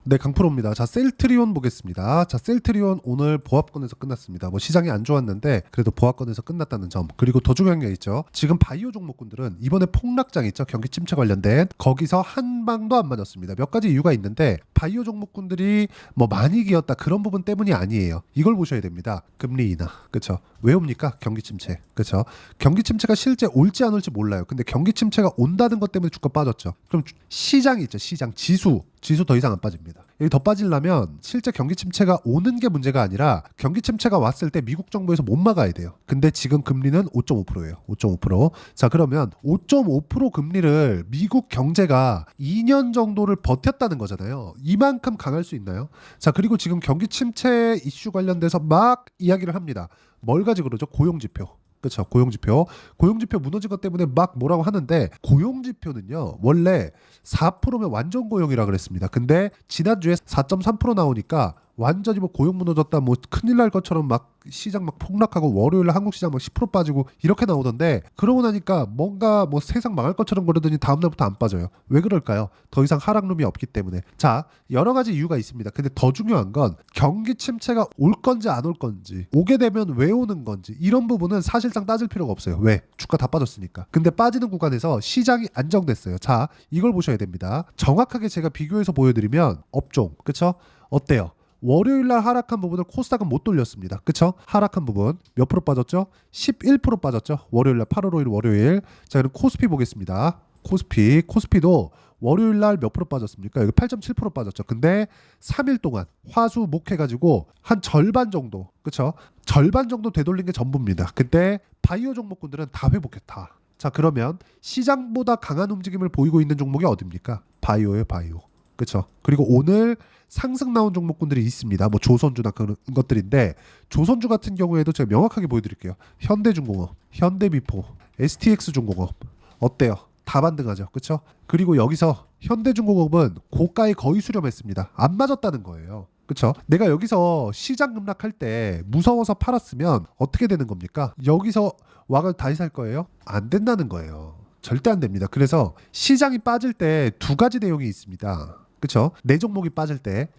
네, 강프로입니다. 자, 셀트리온 보겠습니다. 자, 셀트리온 오늘 보합권에서 끝났습니다. 뭐 시장이 안 좋았는데 그래도 보합권에서 끝났다는 점. 그리고 더 중요한 게 있죠. 지금 바이오 종목군들은 이번에 폭락장 있죠. 경기 침체 관련된 거기서 한 방도 안 맞았습니다. 몇 가지 이유가 있는데 바이오 종목군들이 뭐 많이 기었다 그런 부분 때문이 아니에요. 이걸 보셔야 됩니다. 금리 인하. 그렇죠? 왜 옵니까? 경기 침체. 그렇죠? 경기 침체가 실제 올지 안 올지 몰라요. 근데 경기 침체가 온다는 것 때문에 주가 빠졌죠. 그럼 시장이 있죠. 시장 지수 더 이상 안 빠집니다. 여기 더 빠지려면 실제 경기 침체가 오는 게 문제가 아니라 경기 침체가 왔을 때 미국 정부에서 못 막아야 돼요. 근데 지금 금리는 5.5%예요. 5.5%. 자, 그러면 5.5% 금리를 미국 경제가 2년 정도를 버텼다는 거잖아요. 이만큼 강할 수 있나요? 자, 그리고 지금 경기 침체 이슈 관련돼서 막 이야기를 합니다. 뭘 가지고 그러죠? 고용지표. 그렇죠. 고용지표 무너진 것 때문에 막 뭐라고 하는데 고용지표는요 원래 4%면 완전 고용이라 그랬습니다. 근데 지난주에 4.3% 나오니까 완전히 뭐 고용 무너졌다 뭐 큰일 날 것처럼 막 시장 막 폭락하고 월요일에 한국 시장 막 10% 빠지고 이렇게 나오던데 그러고 나니까 뭔가 뭐 세상 망할 것처럼 그러더니 다음날부터 안 빠져요. 왜 그럴까요? 더 이상 하락룸이 없기 때문에. 자, 여러 가지 이유가 있습니다. 근데 더 중요한 건 경기 침체가 올 건지 안 올 건지 오게 되면 왜 오는 건지 이런 부분은 사실상 따질 필요가 없어요. 왜? 주가 다 빠졌으니까. 근데 빠지는 구간에서 시장이 안정됐어요. 자, 이걸 보셔야 됩니다. 정확하게 제가 비교해서 보여드리면 업종 그쵸? 어때요? 월요일날 하락한 부분을 코스닥은 못 돌렸습니다. 그쵸? 하락한 부분 몇 프로 빠졌죠? 11% 빠졌죠? 월요일날 8월 5일 월요일. 자, 그럼 코스피 보겠습니다. 코스피도 월요일날 몇 프로 빠졌습니까? 여기 8.7% 빠졌죠. 근데 3일 동안 화수 목 해가지고 한 절반 정도 그쵸? 절반 정도 되돌린 게 전부입니다. 근데 바이오 종목군들은 다 회복했다. 자, 그러면 시장보다 강한 움직임을 보이고 있는 종목이 어딥니까? 바이오예요, 바이오. 그렇죠. 그리고 오늘 상승 나온 종목군들이 있습니다. 뭐 조선주나 그런 것들인데 조선주 같은 경우에도 제가 명확하게 보여드릴게요. 현대중공업, 현대미포, STX중공업 어때요? 다 반등하죠. 그렇죠? 그리고 여기서 현대중공업은 고가에 거의 수렴했습니다. 안 맞았다는 거예요. 그렇죠? 내가 여기서 시장 급락할 때 무서워서 팔았으면 어떻게 되는 겁니까? 여기서 와가 다시 살 거예요? 안 된다는 거예요. 절대 안 됩니다. 그래서 시장이 빠질 때 두 가지 내용이 있습니다. 그렇죠? 내 종목이 빠질 때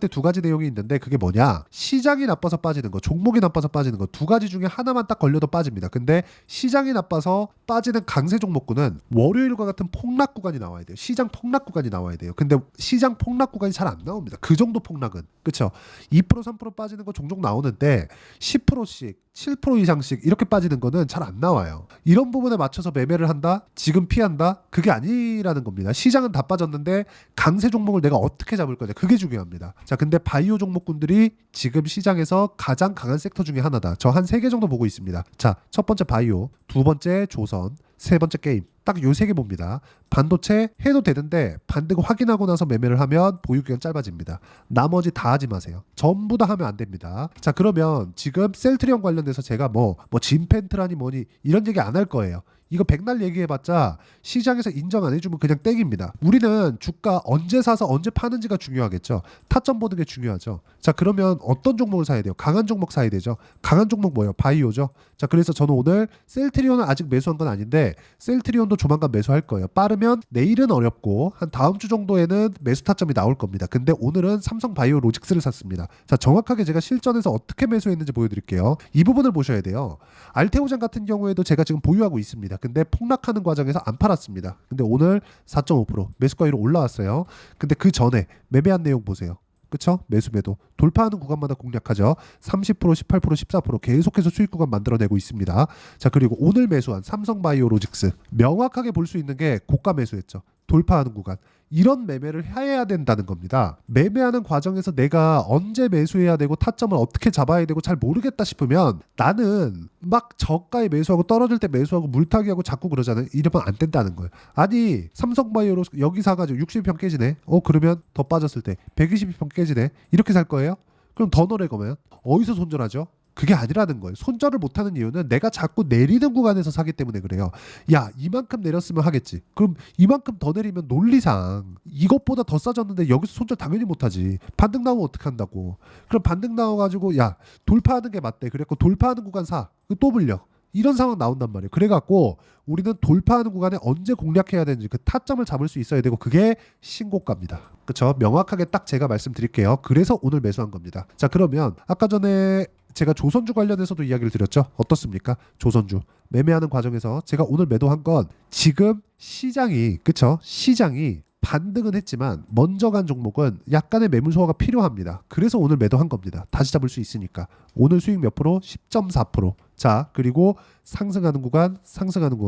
두 가지 내용이 있는데 그게 뭐냐? 시장이 나빠서 빠지는 거, 종목이 나빠서 빠지는 거 두 가지 중에 하나만 딱 걸려도 빠집니다. 근데 시장이 나빠서 빠지는 강세 종목군은 월요일과 같은 폭락 구간이 나와야 돼요. 시장 폭락 구간이 나와야 돼요. 근데 시장 폭락 구간이 잘 안 나옵니다. 그 정도 폭락은. 그렇죠? 2% 3% 빠지는 거 종종 나오는데 10%씩 7% 이상씩 이렇게 빠지는 거는 잘 안 나와요. 이런 부분에 맞춰서 매매를 한다? 지금 피한다? 그게 아니라는 겁니다. 시장은 다 빠졌는데 강세 종목을 내가 어떻게 잡을 거냐? 그게 중요합니다. 자, 근데 바이오 종목군들이 지금 시장에서 가장 강한 섹터 중에 하나다. 저 한 3개 정도 보고 있습니다. 자, 첫 번째 바이오, 두 번째 조선, 세 번째 게임. 딱 요 3개 봅니다. 반도체 해도 되는데 반등 확인하고 나서 매매를 하면 보유기간 짧아집니다. 나머지 다 하지 마세요. 전부 다 하면 안 됩니다. 자, 그러면 지금 셀트리온 관련돼서 제가 뭐 진펜트라니 뭐니 이런 얘기 안 할 거예요. 이거 백날 얘기해봤자 시장에서 인정 안 해주면 그냥 땡입니다. 우리는 주가 언제 사서 언제 파는지가 중요하겠죠. 타점 보는 게 중요하죠. 자, 그러면 어떤 종목을 사야 돼요? 강한 종목 사야 되죠. 강한 종목 뭐예요? 바이오죠. 자, 그래서 저는 오늘 셀트리온은 아직 매수한 건 아닌데 셀트리온도 조만간 매수할 거예요. 빠르면 내일은 어렵고 한 다음 주 정도에는 매수 타점이 나올 겁니다. 근데 오늘은 삼성바이오로직스를 샀습니다. 자, 정확하게 제가 실전에서 어떻게 매수했는지 보여드릴게요. 이 부분을 보셔야 돼요. 알테오젠 같은 경우에도 제가 지금 보유하고 있습니다. 근데 폭락하는 과정에서 안 팔았습니다. 근데 오늘 4.5% 매수가위로 올라왔어요. 근데 그 전에 매매한 내용 보세요. 그쵸? 매도 돌파하는 구간마다 공략하죠. 30%, 18%, 14% 계속해서 수익 구간 만들어내고 있습니다. 자, 그리고 오늘 매수한 삼성바이오로직스 명확하게 볼 수 있는 게 고가 매수했죠. 돌파하는 구간. 이런 매매를 해야 된다는 겁니다. 매매하는 과정에서 내가 언제 매수해야 되고 타점을 어떻게 잡아야 되고 잘 모르겠다 싶으면 나는 막 저가에 매수하고 떨어질 때 매수하고 물타기하고 자꾸 그러잖아요. 이러면 안 된다는 거예요. 아니, 삼성바이오로 여기 사가지고 60평 깨지네. 그러면 더 빠졌을 때 120평 깨지네. 이렇게 살 거예요? 그럼 더 노래 거면 어디서 손절하죠? 그게 아니라는 거예요. 손절을 못하는 이유는 내가 자꾸 내리는 구간에서 사기 때문에 그래요. 야, 이만큼 내렸으면 하겠지. 그럼 이만큼 더 내리면 논리상 이것보다 더 싸졌는데 여기서 손절 당연히 못하지. 반등 나오면 어떻게 한다고. 그럼 반등 나와가지고 야, 돌파하는 게 맞대. 그래갖고 돌파하는 구간 사. 또 물려. 이런 상황 나온단 말이에요. 그래갖고 우리는 돌파하는 구간에 언제 공략해야 되는지 그 타점을 잡을 수 있어야 되고 그게 신고가입니다. 그렇죠? 명확하게 딱 제가 말씀드릴게요. 그래서 오늘 매수한 겁니다. 자, 그러면 아까 전에 제가 조선주 관련해서도 이야기를 드렸죠. 어떻습니까? 조선주 매매하는 과정에서 제가 오늘 매도한 건 지금 시장이 그렇죠? 시장이 반등은 했지만 먼저 간 종목은 약간의 매물 소화가 필요합니다. 그래서 오늘 매도한 겁니다. 다시 잡을 수 있으니까. 오늘 수익 몇 프로? 10.4%. 자, 그리고 상승하는 구간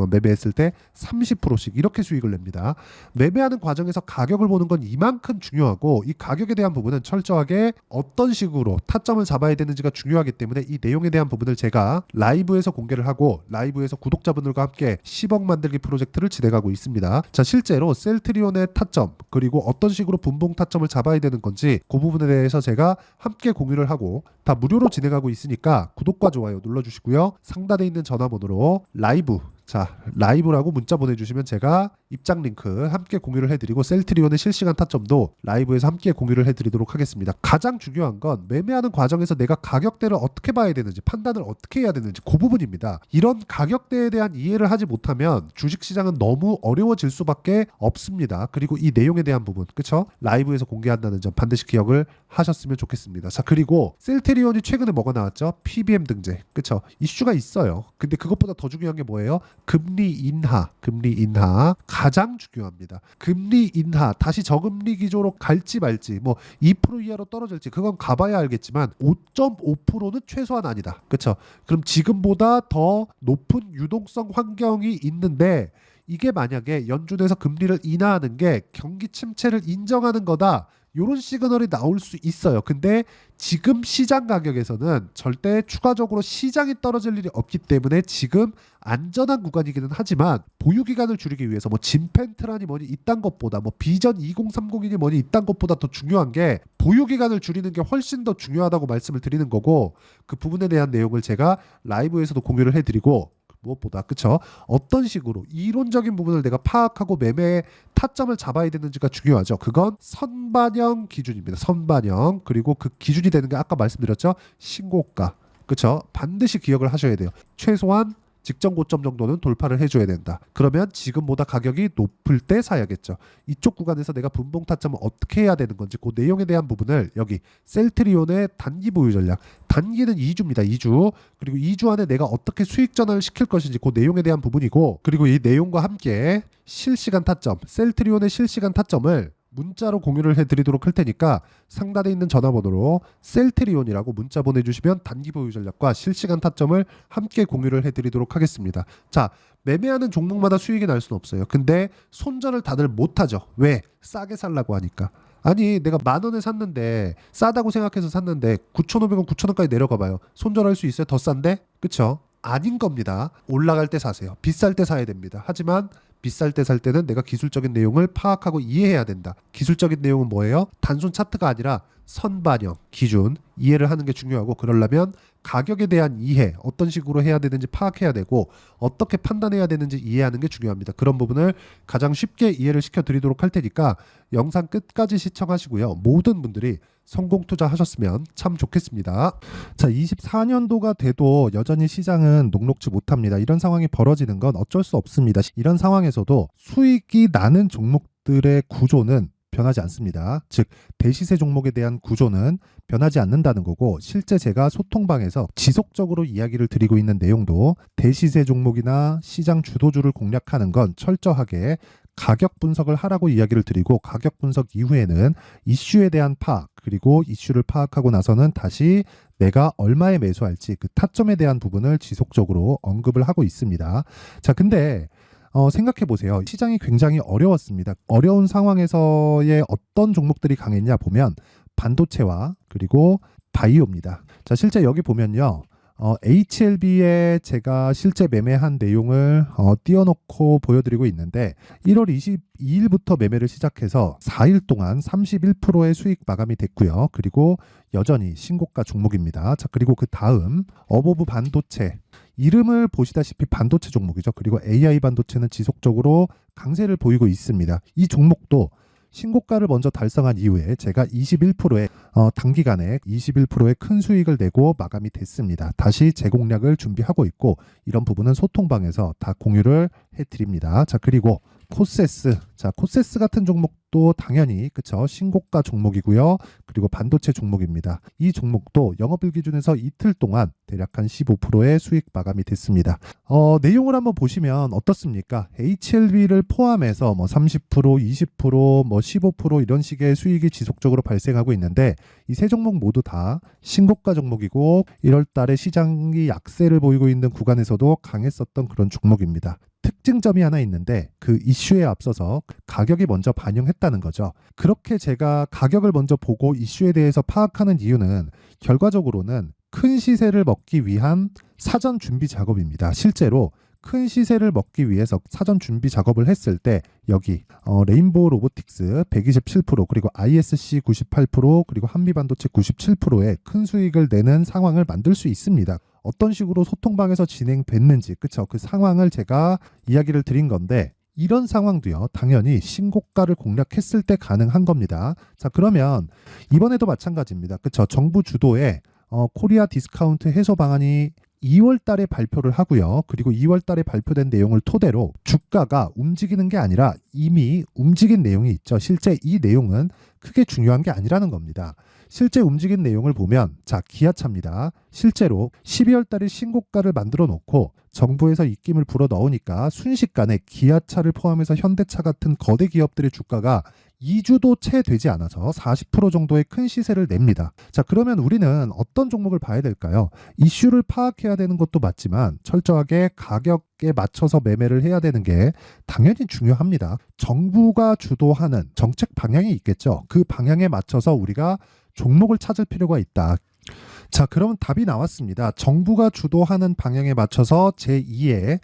매매했을 때 30%씩 이렇게 수익을 냅니다. 매매하는 과정에서 가격을 보는 건 이만큼 중요하고 이 가격에 대한 부분은 철저하게 어떤 식으로 타점을 잡아야 되는지가 중요하기 때문에 이 내용에 대한 부분을 제가 라이브에서 공개를 하고 라이브에서 구독자분들과 함께 10억 만들기 프로젝트를 진행하고 있습니다. 자, 실제로 셀트리온의 타점 그리고 어떤 식으로 분봉 타점을 잡아야 되는 건지 그 부분에 대해서 제가 함께 공유를 하고 다 무료로 진행하고 있으니까 구독과 좋아요 눌러주시고요. 상단에 있는 전화번호로 라이브라고 문자 보내주시면 제가 입장 링크 함께 공유를 해드리고 셀트리온의 실시간 타점도 라이브에서 함께 공유를 해드리도록 하겠습니다. 가장 중요한 건 매매하는 과정에서 내가 가격대를 어떻게 봐야 되는지 판단을 어떻게 해야 되는지 그 부분입니다. 이런 가격대에 대한 이해를 하지 못하면 주식시장은 너무 어려워질 수밖에 없습니다. 그리고 이 내용에 대한 부분 그쵸? 라이브에서 공개한다는 점 반드시 기억을 하셨으면 좋겠습니다. 자, 그리고 셀트리온이 최근에 뭐가 나왔죠? PBM 등재 그쵸? 이슈가 있어요. 근데 그것보다 더 중요한 게 뭐예요? 금리 인하 가장 중요합니다. 금리 인하 다시 저금리 기조로 갈지 말지 뭐 2% 이하로 떨어질지 그건 가봐야 알겠지만 5.5%는 최소한 아니다. 그렇죠? 그럼 지금보다 더 높은 유동성 환경이 있는데 이게 만약에 연준에서 금리를 인하하는 게 경기 침체를 인정하는 거다. 이런 시그널이 나올 수 있어요. 근데 지금 시장 가격에서는 절대 추가적으로 시장이 떨어질 일이 없기 때문에 지금 안전한 구간이기는 하지만 보유기간을 줄이기 위해서 뭐 진펜트라니 뭐니 이딴 것보다 뭐 비전 2030이니 뭐니 이딴 것보다 더 중요한 게 보유기간을 줄이는 게 훨씬 더 중요하다고 말씀을 드리는 거고 그 부분에 대한 내용을 제가 라이브에서도 공유를 해드리고 무엇보다 그쵸? 어떤 식으로 이론적인 부분을 내가 파악하고 매매의 타점을 잡아야 되는지가 중요하죠. 그건 선반영 기준입니다. 선반영 그리고 그 기준이 되는 게 아까 말씀드렸죠. 신고가 그쵸? 반드시 기억을 하셔야 돼요. 최소한 직전 고점 정도는 돌파를 해줘야 된다. 그러면 지금보다 가격이 높을 때 사야겠죠. 이쪽 구간에서 내가 분봉 타점을 어떻게 해야 되는 건지 그 내용에 대한 부분을 여기 셀트리온의 단기 보유 전략 단기는 2주입니다. 2주 그리고 2주 안에 내가 어떻게 수익 전환을 시킬 것인지 그 내용에 대한 부분이고 그리고 이 내용과 함께 실시간 타점 셀트리온의 실시간 타점을 문자로 공유를 해드리도록 할 테니까 상단에 있는 전화번호로 셀트리온이라고 문자 보내주시면 단기 보유 전략과 실시간 타점을 함께 공유를 해드리도록 하겠습니다. 자, 매매하는 종목마다 수익이 날 수는 없어요. 근데 손절을 다들 못하죠. 왜? 싸게 살라고 하니까. 아니 내가 10,000원에 샀는데 싸다고 생각해서 샀는데 9,500원 9,000원까지 내려가 봐요. 손절할 수 있어요? 더 싼데? 그쵸? 아닌 겁니다. 올라갈 때 사세요. 비쌀 때 사야 됩니다. 하지만 비쌀 때 살 때는 내가 기술적인 내용을 파악하고 이해해야 된다. 기술적인 내용은 뭐예요? 단순 차트가 아니라 선반영, 기준, 이해를 하는 게 중요하고 그러려면 가격에 대한 이해, 어떤 식으로 해야 되는지 파악해야 되고 어떻게 판단해야 되는지 이해하는 게 중요합니다. 그런 부분을 가장 쉽게 이해를 시켜드리도록 할 테니까 영상 끝까지 시청하시고요. 모든 분들이 성공 투자하셨으면 참 좋겠습니다. 자, 24년도가 돼도 여전히 시장은 녹록지 못합니다. 이런 상황이 벌어지는 건 어쩔 수 없습니다. 이런 상황에서도 수익이 나는 종목들의 구조는 변하지 않습니다. 즉 대시세 종목에 대한 구조는 변하지 않는다는 거고 실제 제가 소통방에서 지속적으로 이야기를 드리고 있는 내용도 대시세 종목이나 시장 주도주를 공략하는 건 철저하게 가격 분석을 하라고 이야기를 드리고 가격 분석 이후에는 이슈에 대한 파악 그리고 이슈를 파악하고 나서는 다시 내가 얼마에 매수할지 그 타점에 대한 부분을 지속적으로 언급을 하고 있습니다. 자, 근데 생각해 보세요. 시장이 굉장히 어려웠습니다. 어려운 상황에서의 어떤 종목들이 강했냐 보면 반도체와 그리고 바이오입니다. 자, 실제 여기 보면요. HLB에 제가 실제 매매한 내용을 띄워놓고 보여드리고 있는데 1월 22일부터 매매를 시작해서 4일 동안 31%의 수익 마감이 됐고요. 그리고 여전히 신고가 종목입니다. 자, 그리고 그 다음 어보브 반도체 이름을 보시다시피 반도체 종목이죠. 그리고 AI 반도체는 지속적으로 강세를 보이고 있습니다. 이 종목도 신고가를 먼저 달성한 이후에 제가 21%의 단기간에 21%의 큰 수익을 내고 마감이 됐습니다. 다시 재공략을 준비하고 있고 이런 부분은 소통방에서 다 공유를 해드립니다. 자, 그리고 코세스. 자, 코세스 같은 종목도 당연히 그쵸, 신고가 종목이고요. 그리고 반도체 종목입니다. 이 종목도 영업일 기준에서 이틀 동안 대략 한 15%의 수익 마감이 됐습니다. 내용을 한번 보시면 어떻습니까? HLB를 포함해서 뭐 30%, 20%, 뭐 15% 이런 식의 수익이 지속적으로 발생하고 있는데 이 세 종목 모두 다 신고가 종목이고 1월 달에 시장이 약세를 보이고 있는 구간에서도 강했었던 그런 종목입니다. 특징점이 하나 있는데 그 이슈에 앞서서 가격이 먼저 반영했다는 거죠. 그렇게 제가 가격을 먼저 보고 이슈에 대해서 파악하는 이유는 결과적으로는 큰 시세를 먹기 위한 사전 준비 작업입니다. 실제로 큰 시세를 먹기 위해서 사전 준비 작업을 했을 때 여기 레인보우 로보틱스 127% 그리고 ISC 98% 그리고 한미반도체 97%의 큰 수익을 내는 상황을 만들 수 있습니다. 어떤 식으로 소통방에서 진행됐는지 그쵸, 그 상황을 제가 이야기를 드린 건데 이런 상황도요 당연히 신고가를 공략했을 때 가능한 겁니다. 자, 그러면 이번에도 마찬가지입니다. 그쵸, 정부 주도의 코리아 디스카운트 해소 방안이 2월 달에 발표를 하고요. 그리고 2월 달에 발표된 내용을 토대로 주가가 움직이는 게 아니라 이미 움직인 내용이 있죠. 실제 이 내용은 크게 중요한 게 아니라는 겁니다. 실제 움직인 내용을 보면 자, 기아차입니다. 실제로 12월 달에 신고가를 만들어 놓고 정부에서 입김을 불어 넣으니까 순식간에 기아차를 포함해서 현대차 같은 거대 기업들의 주가가 2주도 채 되지 않아서 40% 정도의 큰 시세를 냅니다. 자, 그러면 우리는 어떤 종목을 봐야 될까요? 이슈를 파악해야 되는 것도 맞지만 철저하게 가격에 맞춰서 매매를 해야 되는 게 당연히 중요합니다. 정부가 주도하는 정책 방향이 있겠죠. 그 방향에 맞춰서 우리가 종목을 찾을 필요가 있다. 자, 그러면 답이 나왔습니다. 정부가 주도하는 방향에 맞춰서 제2의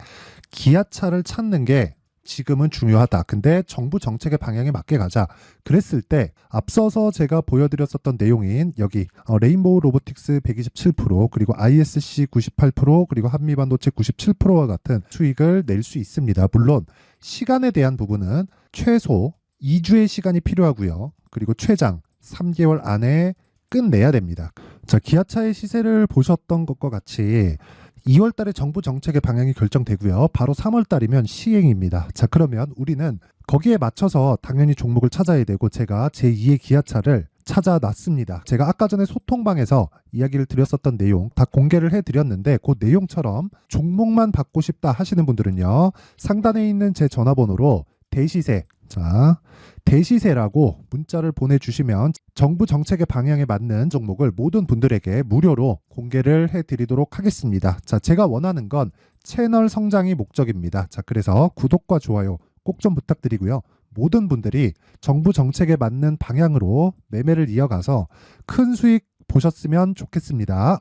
기아차를 찾는 게 지금은 중요하다. 근데 정부 정책의 방향에 맞게 가자. 그랬을 때 앞서서 제가 보여드렸었던 내용인 여기 레인보우 로보틱스 127% 그리고 ISC 98% 그리고 한미반도체 97%와 같은 수익을 낼 수 있습니다. 물론 시간에 대한 부분은 최소 2주의 시간이 필요하고요. 그리고 최장 3개월 안에 끝내야 됩니다. 자, 기아차의 시세를 보셨던 것과 같이 2월 달에 정부 정책의 방향이 결정되고요. 바로 3월 달이면 시행입니다. 자, 그러면 우리는 거기에 맞춰서 당연히 종목을 찾아야 되고 제가 제2의 기아차를 찾아놨습니다. 제가 아까 전에 소통방에서 이야기를 드렸었던 내용 다 공개를 해드렸는데 그 내용처럼 종목만 받고 싶다 하시는 분들은요. 상단에 있는 제 전화번호로 대시세, 자, 대시세라고 문자를 보내주시면 정부 정책의 방향에 맞는 종목을 모든 분들에게 무료로 공개를 해드리도록 하겠습니다. 자, 제가 원하는 건 채널 성장이 목적입니다. 자, 그래서 구독과 좋아요 꼭 좀 부탁드리고요. 모든 분들이 정부 정책에 맞는 방향으로 매매를 이어가서 큰 수익 보셨으면 좋겠습니다.